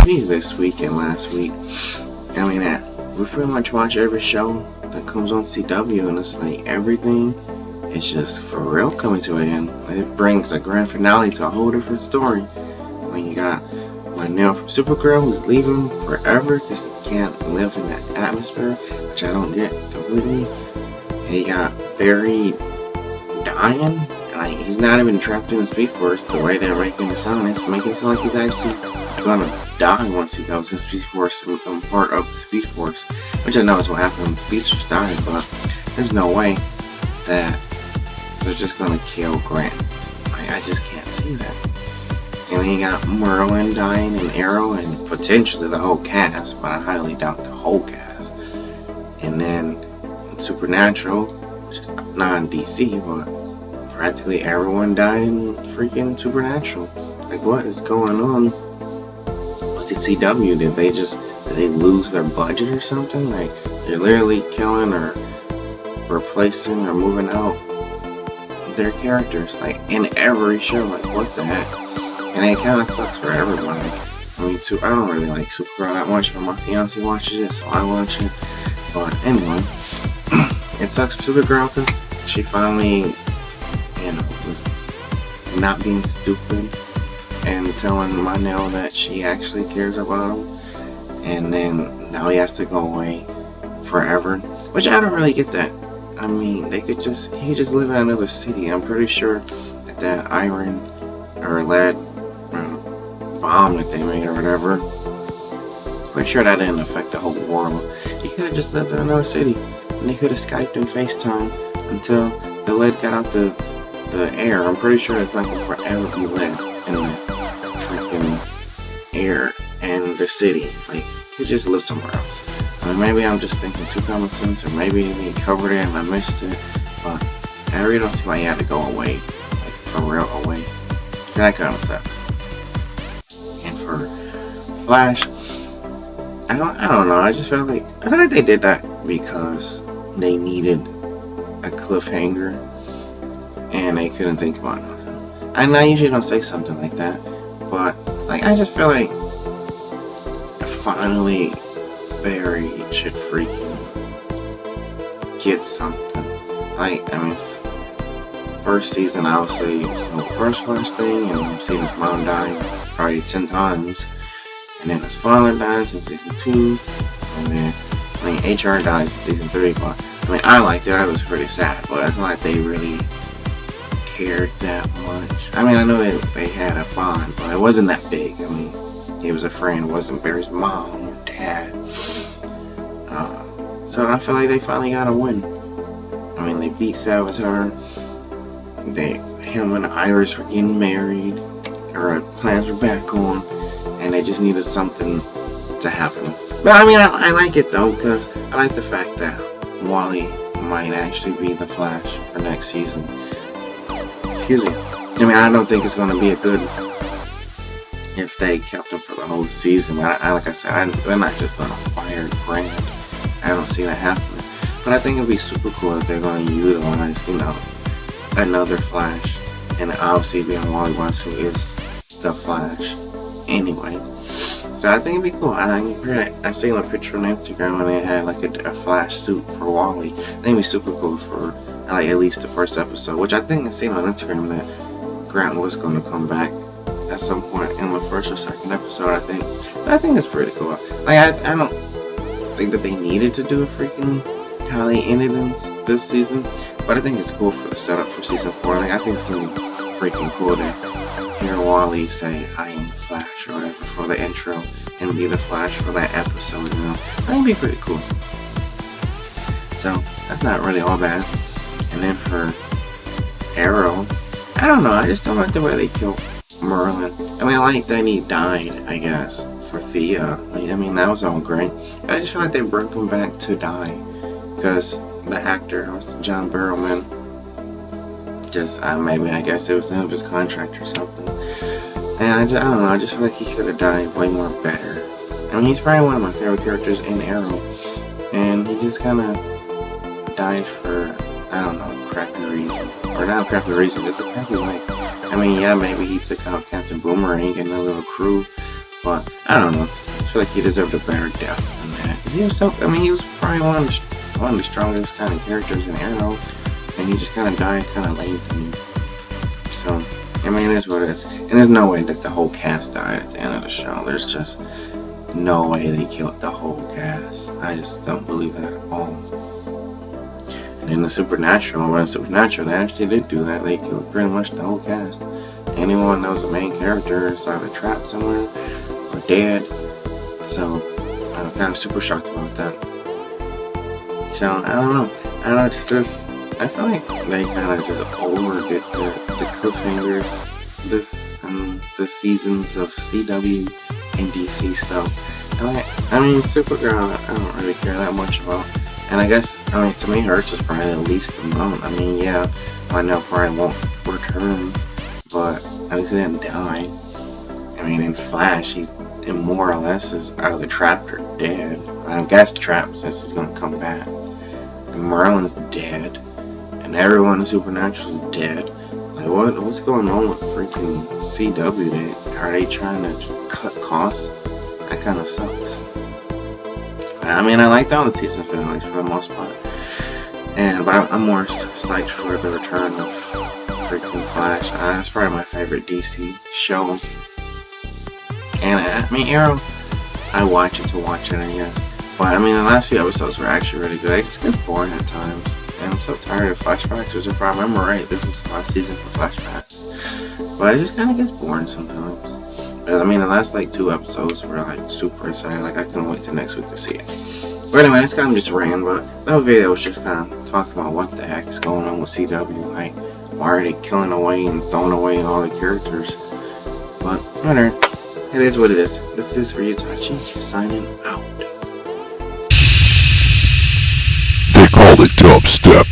TV this week and last week. I mean, we pretty much watch every show that comes on CW, and it's like everything is just for real coming to an end. It brings a grand finale to a whole different story. When you got Lionel from Supergirl who's leaving forever because he can't live in that atmosphere, which I don't get completely. And you got Barry dying. Like, he's not even trapped in the Speed Force the way they're making it sound. It's making it sound like he's actually gonna die once he goes in Speed Force and become part of the Speed Force. Which I know is what happened when the Speed Force died, but there's no way that they're just gonna kill Grant. Like, I just can't see that. And then you got Merlin dying and Arrow and potentially the whole cast, but I highly doubt the whole cast. And then Supernatural, which is not DC, but practically everyone died in freaking Supernatural. Like, what is going on with the CW? Did they lose their budget or something? Like, they're literally killing or replacing or moving out their characters, like, in every show. Like, what the heck? And it kind of sucks for everybody. I mean, I don't really like Supergirl that much, but my fiance watches it, so I watch it. But anyway, it sucks for Supergirl because she finally, was not being stupid and telling Lionel that she actually cares about him, and then now he has to go away forever, which I don't really get that. I mean, he could just live in another city. I'm pretty sure that iron or lead bomb that they made or whatever, pretty sure that didn't affect the whole world. He could have just lived in another city, and they could have Skyped and FaceTime until the lead got out the air. I'm pretty sure it's not going to forever be lead in the freaking air and the city. Like, he just live somewhere else. I mean, maybe I'm just thinking too common sense, or maybe they covered it and I missed it, but I really don't see why he had to go away, like, for real away. That kind of sucks. And for Flash, I don't know. I feel like they did that because they needed a cliffhanger and they couldn't think about nothing. And I usually don't say something like that, but like, I just feel like finally Barry should freaking get something. Like, I mean, first season, obviously, the first Flash thing, and I've seen his mom die probably 10 times, and then his father dies in season 2, and then, I mean, HR dies in season 3, but, I mean, I liked it. I was pretty sad, but it's not like they really cared that much. I mean, I know they had a bond, but it wasn't that big. I mean, he was a friend. It wasn't Barry's mom or dad. So I feel like they finally got a win. I mean, they beat Savitar. Him and Iris were getting married, or plans were back on, and they just needed something to happen. But I mean, I like it though, because I like the fact that Wally might actually be the Flash for next season. Excuse me. I mean, I don't think it's going to be a good if they kept him for the whole season. Like I said, they're not just going to fire Grant. I don't see that happening. But I think it'd be super cool if they're going to utilize, another Flash. And obviously being Wally West, who is the Flash anyway. So I think it'd be cool. I seen a picture on Instagram and they had like a Flash suit for Wally. I think it'd be super cool for like at least the first episode, which I think I seen on Instagram that Grant was going to come back at some point in the first or second episode, I think. So I think it's pretty cool. Like, I don't think that they needed to do a freaking how they ended in this season, but I think it's cool for the setup for season 4. Like, I think it's gonna be freaking cool to hear Wally say, "I am the Flash," or whatever for the intro, and be the Flash for that episode, I think it'd be pretty cool. So, that's not really all bad. And then for Arrow, I don't know, I just don't like the way they killed Merlin. I mean, I like that he died, I guess, for Thea. Like, I mean, that was all great. But I just feel like they brought him back to die. Because the actor, John Barrowman, maybe, I guess it was in his contract or something. And I don't know, I just feel like he could have died way more better. I mean, he's probably one of my favorite characters in Arrow. And he just kind of died for, I don't know, crappy reason. Or not a crappy reason, just a crappy way. I mean, yeah, maybe he took out Captain Boomerang and a little crew, But I don't know. I feel like he deserved a better death than that. 'Cause he was so. I mean, he was probably one of the strongest kind of characters in Arrow, and he just kind of died kind of late to me. So I mean, it is what it is. And there's no way that the whole cast died at the end of the show. There's just no way they killed the whole cast. I just don't believe that at all. And in the Supernatural, they actually did do that. They killed pretty much the whole cast. Anyone that was the main character is either trapped somewhere or dead. So I'm kind of super shocked about that. So I don't know. It's just I feel like they kind of just overdid the cliffhangers this seasons of CW and DC stuff. And I mean, Supergirl, I don't really care that much about. And I guess, I mean, to me, hers is probably the least amount. I mean, yeah, I know probably won't return, but at least he didn't die. I mean, in Flash, he more or less is either trapped or dead. I guess trapped since he's gonna come back. And Merlin's dead. And everyone in Supernatural is dead. Like, what's going on with freaking CW? Are they trying to cut costs? That kind of sucks. I mean, I liked all the season finales for the most part. But I'm more psyched for the return of freaking Flash. That's probably my favorite DC show. And I mean, Arrow, I watch it to watch it, I guess. But I mean, the last few episodes were actually really good. It just gets boring at times. And I'm so tired of flashbacks, which if I remember right, this was the last season for flashbacks. But it just kind of gets boring sometimes. But I mean, the last like 2 episodes were like super exciting. Like I couldn't wait till next week to see it. But anyway, that's kind of just random. But that video was just kind of talking about what the heck is going on with CW. Like, why are they killing away and throwing away all the characters? But whatever, it is what it is. This is for Utachi signing out. They call it dubstep.